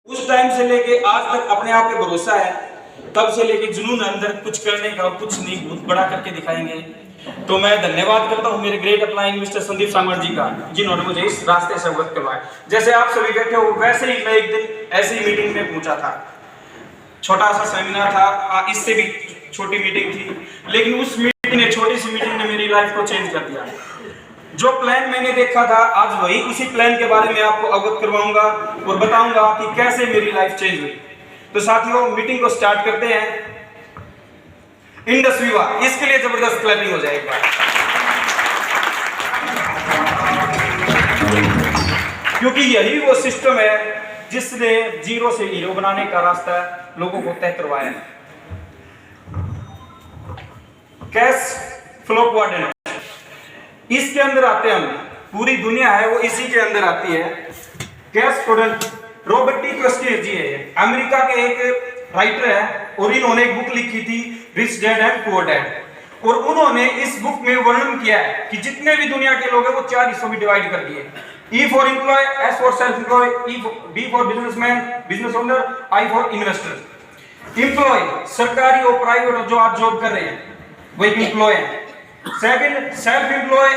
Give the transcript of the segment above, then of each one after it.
उस टाइम से लेके आज तक अपने आप पे भरोसा है, तब से लेके जुनून अंदर कुछ करने का, कुछ नहीं बहुत बड़ा करके दिखाएंगे। तो मैं धन्यवाद करता हूँ मेरे great upline mister Sandeep Sangwan ji का, जिन्होंने मुझे इस रास्ते से अवगत करवाया। जैसे आप सभी बैठे हो वैसे ही मैं एक दिन ऐसी ही मीटिंग में पहुंचा था। छोटा सा सेमिनार था, इससे भी छोटी मीटिंग थी, लेकिन उस मीटिंग ने, छोटी सी मीटिंग ने मेरी लाइफ को चेंज कर दिया। जो प्लान मैंने देखा था, आज वही उसी प्लान के बारे में आपको अवगत करवाऊंगा और बताऊंगा कि कैसे मेरी लाइफ चेंज हुई। तो साथियों, मीटिंग को स्टार्ट करते हैं। इंडस विवा, इसके लिए जबरदस्त क्लैपिंग हो जाएगी। क्योंकि यही वो सिस्टम है जिसने जीरो से हीरो बनाने का रास्ता लोगों को तय करवाया है। कैश फ्लो क्वाड्रेंट, इसके अंदर आते हैं हम, पूरी दुनिया है वो इसी के अंदर आती है। Cash quadrant Robert T Kiyosaki है, अमेरिका के एक राइटर है, और इन्होंने एक बुक लिखी थी rich dad and poor dad. और उन्होंने इस बुक में वर्णन किया है कि जितने भी दुनिया के लोग हैं वो 4 हिस्सों में डिवाइड कर दिए। E for employ, S for self employ, B for businessman, business owner, I for investor. Employ सरकारी और प्राइवेट, जो आप जॉब कर रहे हैं वो एक एम्प्लॉय है। सेकंड, सेल्फ एम्प्लॉय,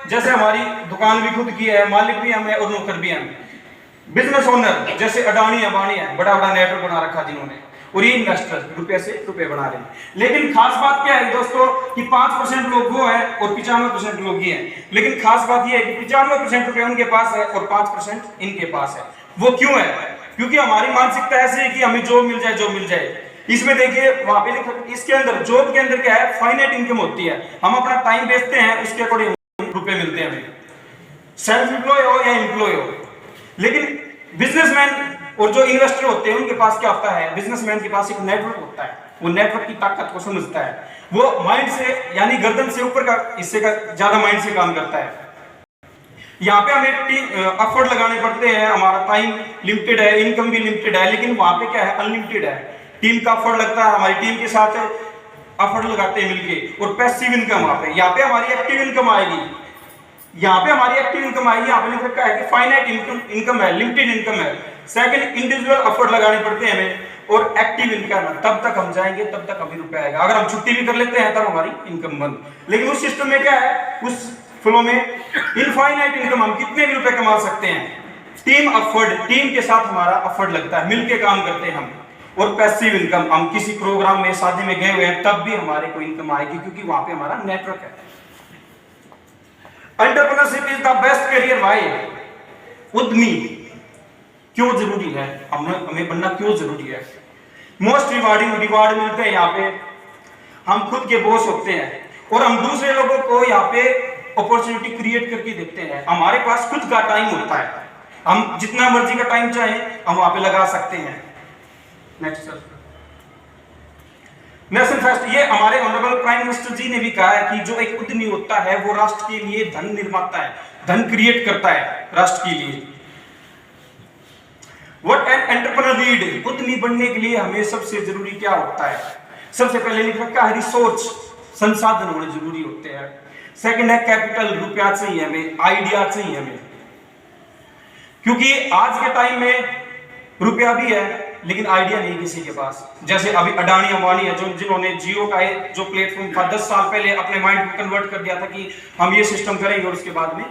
जैसे हमारी दुकान भी खुद की है, मालिक भी हम है और नौकर भी हम। बिजनेस ओनर, जैसे अडानी अंबानी है, बड़ा बड़ा नेटवर्क बना रखा जिन्होंने। और ये इन्वेस्टर, रुपए से रुपए बना रहे हैं। लेकिन खास बात क्या है दोस्तों कि 5% लोग वो हैं और 95% लोग ये हैं। लेकिन खास बात ये है कि 95% रुपए उनके पास है और 5% इनके पास है। वो क्यों है? क्योंकि हमारी मानसिकता ऐसी है कि हमें जॉब मिल जाए, जॉब मिल जाए। इसमें देखिए वहां पे लिखा, इसके अंदर जॉब के अंदर क्या है, फाइनाइट इनकम होती है। हम अपना टाइम बेचते हैं, उसके अकॉर्डिंग रुपए मिलते हैं हमें, सेल्फ एम्प्लॉय हो या एम्प्लॉय हो। लेकिन बिजनेसमैन और जो इन्वेस्टर होते हैं उनके पास क्या होता है, बिजनेसमैन के पास एक नेटवर्क होता है। वो नेटवर्क की ताकत को समझता है, वो माइंड से यानी गर्दन से ऊपर का हिस्से का ज्यादा माइंड से काम करता है। यहाँ पे हमें एफर्ट लगाने पड़ते हैं, हमारा टाइम लिमिटेड है, इनकम भी लिमिटेड है, लेकिन वहां पे क्या है, अनलिमिटेड है। टीम का एफर्ट लगता है, हमारी टीम के साथ एफर्ट लगाते हैं मिलके। और पैसिव इनकम वहां पे, यहाँ पे हमारी एक्टिव इनकम आएगी, यहाँ पे हमारी एक्टिव इनकम आएगी। यहाँ पे लिख रखा है कि फाइनाइट इनकम है, लिमिटेड इनकम है। सेकंड, इंडिविजुअल एफर्ट लगाने पड़ते हैं हमें, और एक्टिव इनकम, तब तक हम जाएंगे तब तक हमें रुपया आएगा। अगर हम छुट्टी भी कर लेते हैं तब हमारी इनकम बंद। लेकिन उस सिस्टम में क्या है, उस फ्लो में इनफाइनाइट इनकम, हम कितने भी रुपए कमा सकते हैं। टीम एफर्ट, टीम के साथ हमारा एफर्ट लगता है, मिलके काम करते हैं हम। और पैसिव इनकम, हम किसी प्रोग्राम में, शादी में गए हुए हैं तब भी हमारे को इनकम आएगी, क्योंकि वहां पे हमारा नेटवर्क है। Entrepreneurship is the best career. भाई, उद्यमी क्यों जरूरी है, हमें बनना क्यों जरूरी है? मोस्ट रिवार्ड मिलते हैं यहाँ पे, हम खुद के बॉस होते हैं और हम दूसरे लोगों को यहाँ पे अपॉर्चुनिटी क्रिएट करके देते हैं। हमारे पास खुद का टाइम होता है, हम जितना मर्जी का टाइम चाहें हम वहां पे लगा सकते हैं। नेक्स्ट सर, नेशन फर्स्ट, ये हमारे ऑनरेबल प्राइम मिनिस्टर जी ने भी कहा है कि जो एक उद्यमी होता है वो राष्ट्र के लिए धन निर्माता है, धन क्रिएट करता है राष्ट्र के लिए। व्हाट एन एंटरप्रेन्योर नीड, उद्यमी बनने के लिए हमें सबसे जरूरी क्या होता है? सबसे पहले लिख रखा है रिसोर्स, संसाधन होने जरूरी होते हैं। सेकंड है कैपिटल, रुपया चाहिए हमें, आइडिया चाहिए हमें, क्योंकि आज के टाइम में रुपया भी है लेकिन आइडिया नहीं किसी के पास। जैसे अभी अडानी अंबानी है, जिन्होंने जियो का जो प्लेटफॉर्म था 10 साल पहले अपने माइंड को कन्वर्ट कर दिया था कि हम ये सिस्टम करेंगे और उसके बाद में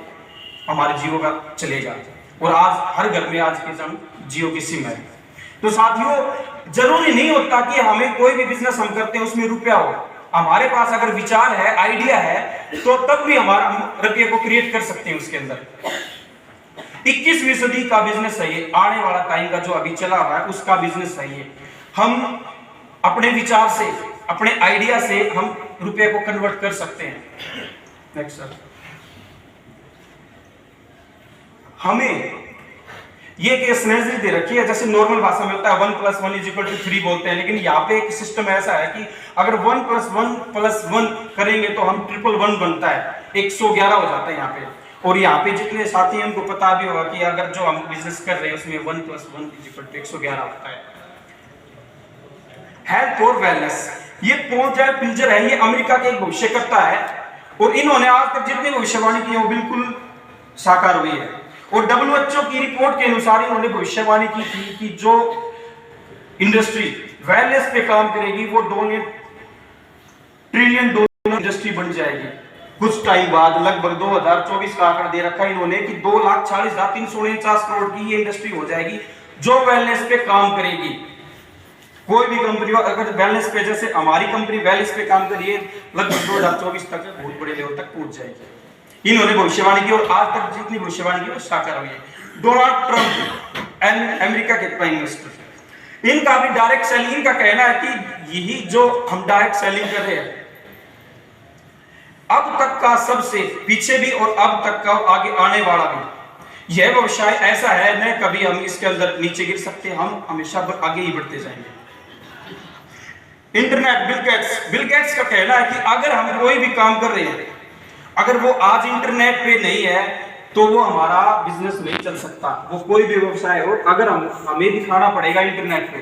हमारे जियो का चलेगा। और आज हर घर में आज के जम जियो की सिम है। तो साथियों, जरूरी नहीं होता कि हमें कोई भी बिजनेस हम करते हैं उसमें रुपया हो। हमारे पास अगर विचार है, आइडिया है, तो तब भी हमारा रुपये को क्रिएट कर सकते हैं उसके अंदर। 21वीं सदी का बिजनेस है ये, आने वाला टाइम का जो अभी चला हुआ है उसका बिजनेस है ये। हम अपने विचार से, अपने आइडिया से हम रुपये को कन्वर्ट कर सकते हैं। नेक्स्ट सर, हमें ये केस नजर दे रखी है, जैसे नॉर्मल भाषा में होता है 1 + 1 = 3 बोलते हैं, लेकिन यहाँ पे एक सिस्टम ऐसा है कि अगर 1 + 1 + 1 करेंगे तो हम 111 बनता है, 111 हो जाता है यहाँ पे। और यहाँ पे जितने साथी हैं उनको पता भी होगा कि अगर जो हम बिजनेस कर रहे हैं उसमें 1 + 1 = 111 होता है। हेल्थ और वेलनेस, ये पॉल पिल्जर है, ये अमेरिका के एक भविष्यकर्ता है और इन्होंने आज तक जितनी भविष्यवाणी की है वो बिल्कुल साकार हुई है। और WHO की रिपोर्ट के अनुसार इन्होंने भविष्यवाणी की थी कि जो इंडस्ट्री वेलनेस पे काम करेगी वो $1 ट्रिलियन इंडस्ट्री बन जाएगी कुछ टाइम बाद। लगभग 2024 का आंकड़ा दे रखा है इन्होंने कि 2,40,349 करोड़ की ये इंडस्ट्री हो जाएगी जो वेलनेस पे काम करेगी। कोई भी कंपनी अगर वेलनेस पे, जैसे हमारी कंपनी वेलनेस पे काम करिए, लगभग 2024 तक बहुत बड़े लेवल तक पहुंच जाएगी। इन्होंने भविष्यवाणी की और आज तक जितनी भविष्यवाणी की वो साकार हुई है। डोनाल्ड ट्रंप अमेरिका के प्राइम मिनिस्टर, इनका भी डायरेक्ट सेलिंग का कहना है कि यही जो हम डायरेक्ट सेलिंग कर रहे हैं अब तक का सबसे पीछे भी और अब तक का आगे आने वाला भी, यह व्यवसाय ऐसा है न कभी हम इसके अंदर नीचे गिर सकते, हम हमेशा आगे ही बढ़ते जाएंगे। इंटरनेट, बिल गेट्स का कहना है कि अगर हम कोई भी काम कर रहे हैं, अगर वो आज इंटरनेट पे नहीं है तो वो हमारा बिजनेस नहीं चल सकता। वो कोई भी व्यवसाय हो, अगर हमें दिखाना पड़ेगा इंटरनेट पे।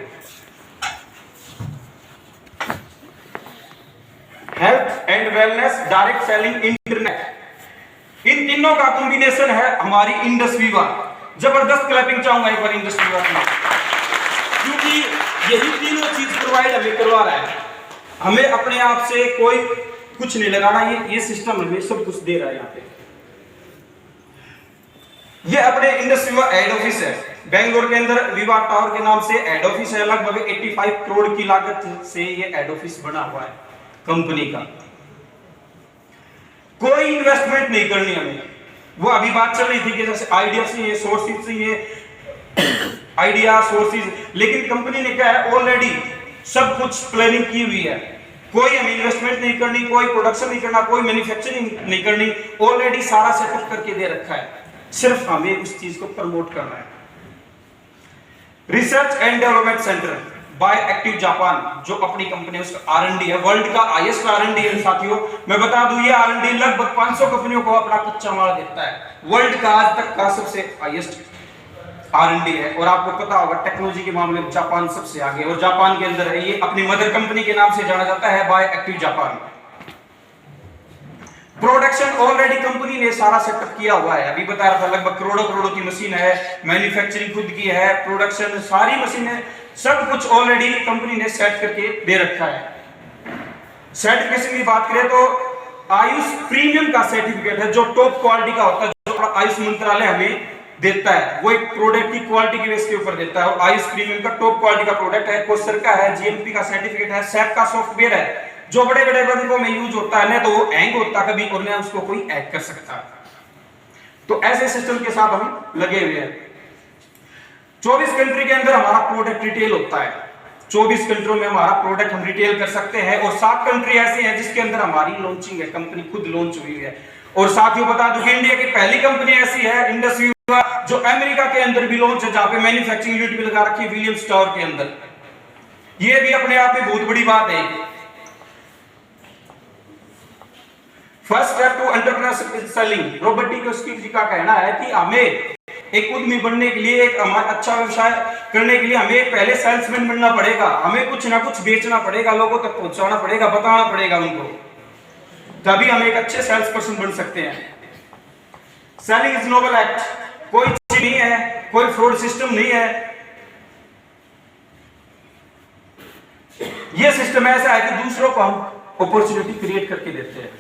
Health and wellness, direct selling, internet, इन तीनों का कॉम्बिनेशन है हमारी इंडस विवा। जबरदस्त क्लैपिंग चाहूंगा एक बार इंडस विवा की, क्योंकि यही तीनों चीज प्रोवाइड हमें करवा रहा है। हमें अपने आप से कोई कुछ नहीं लगाना, ये सिस्टम हमें सब कुछ दे रहा है। यहाँ पे ये अपने इंडस विवा हेड ऑफिस है बेंगलोर के अंदर, विवा टावर के नाम से हेड ऑफिस है। लगभग 85 करोड़ की लागत से ये हेड ऑफिस बना हुआ है कंपनी का। कोई इन्वेस्टमेंट नहीं करनी हमें। वो अभी बात चल रही थी कि जैसे आइडिया से ये सोर्सेज से ये आइडिया सोर्सेज, लेकिन कंपनी ने क्या है ऑलरेडी सब कुछ प्लानिंग की हुई है। कोई हमें इन्वेस्टमेंट नहीं करनी, कोई प्रोडक्शन नहीं करना, कोई मैन्युफैक्चरिंग नहीं करनी, ऑलरेडी सारा सेटअप करके दे रखा है। सिर्फ हमें उस चीज को प्रमोट करना है। Research and development centre by active Japan, जो अपनी कंपनी है उसका R&D है, वर्ल्ड का हाईएस्ट R&D है साथियों। मैं बता दूं ये R&D लगभग 500 कंपनियों को अपना कच्चा माल देता है। वर्ल्ड का आज तक का सबसे हाईएस्ट R&D है। और आपको पता होगा टेक्नोलॉजी के मामले में जापान सबसे आगे, और जापान के अंदर है ये, अपनी मदर कंपनी के नाम से जाना जाता है by active Japan. Production already company ने सारा सेटअप किया हुआ है। अभी बता रहा था लगभग करोड़ों की मशीन है, मैन्युफैक्चरिंग खुद की है, प्रोडक्शन सारी मशीनें, सब कुछ ऑलरेडी कंपनी ने सेट करके दे रखा है। सर्टिफिकेशन की बात करें तो आयुष प्रीमियम का सर्टिफिकेट है जो टॉप क्वालिटी का होता है, जो आयुष मंत्रालय हमें देता है। वो एक प्रोडक्ट की क्वालिटी के बेस के ऊपर देता है, और आयुष प्रीमियम का टॉप क्वालिटी का प्रोडक्ट है। कोस्टर का है, जीएमपी का सर्टिफिकेट है, सैप का सॉफ्टवेयर है जो बड़े बड़े बंदों में यूज होता है, ना तो वो हैंग होता कभी और ना उसको कोई हैक कर सकता। तो ऐसे सिस्टम के साथ हम लगे हुए हैं। 24 कंट्री के अंदर हमारा प्रोडक्ट रिटेल होता है। 24 कंट्रियों में हमारा प्रोडक्ट हम रिटेल कर सकते हैं, और 7 कंट्री ऐसी हैं जिसके अंदर हमारी लॉन्चिंग है, कंपनी खुद लॉन्च हुई है। और साथियों बता दूं कि इंडिया की पहली कंपनी ऐसी है इंडस विवा जो अमेरिका के अंदर भी लॉन्च है, जहां पे मैन्युफैक्चरिंग यूनिट भी लगा रखी है विलियम्स टावर के अंदर। यह भी अपने आप में बहुत बड़ी बात है। First step to entrepreneurship selling, Robert T Kiyosaki का कहना है कि हमें एक उद्यमी बनने के लिए, एक अच्छा व्यवसाय करने के लिए हमें पहले सेल्समैन बनना पड़ेगा। हमें कुछ ना कुछ बेचना पड़ेगा, लोगों तक पहुंचाना पड़ेगा, बताना पड़ेगा उनको, तभी हम एक अच्छे सेल्स पर्सन बन सकते हैं। सेलिंग इज नोबल एक्ट, कोई चीज नहीं है, कोई फ्रॉड सिस्टम नहीं है। यह सिस्टम ऐसा है कि दूसरों को हम अपॉर्चुनिटी क्रिएट करके देते हैं।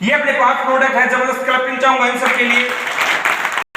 ये अपने 5 प्रोडक्ट है, जबरदस्त क्लैपिंग चाहूंगा इन सब के लिए।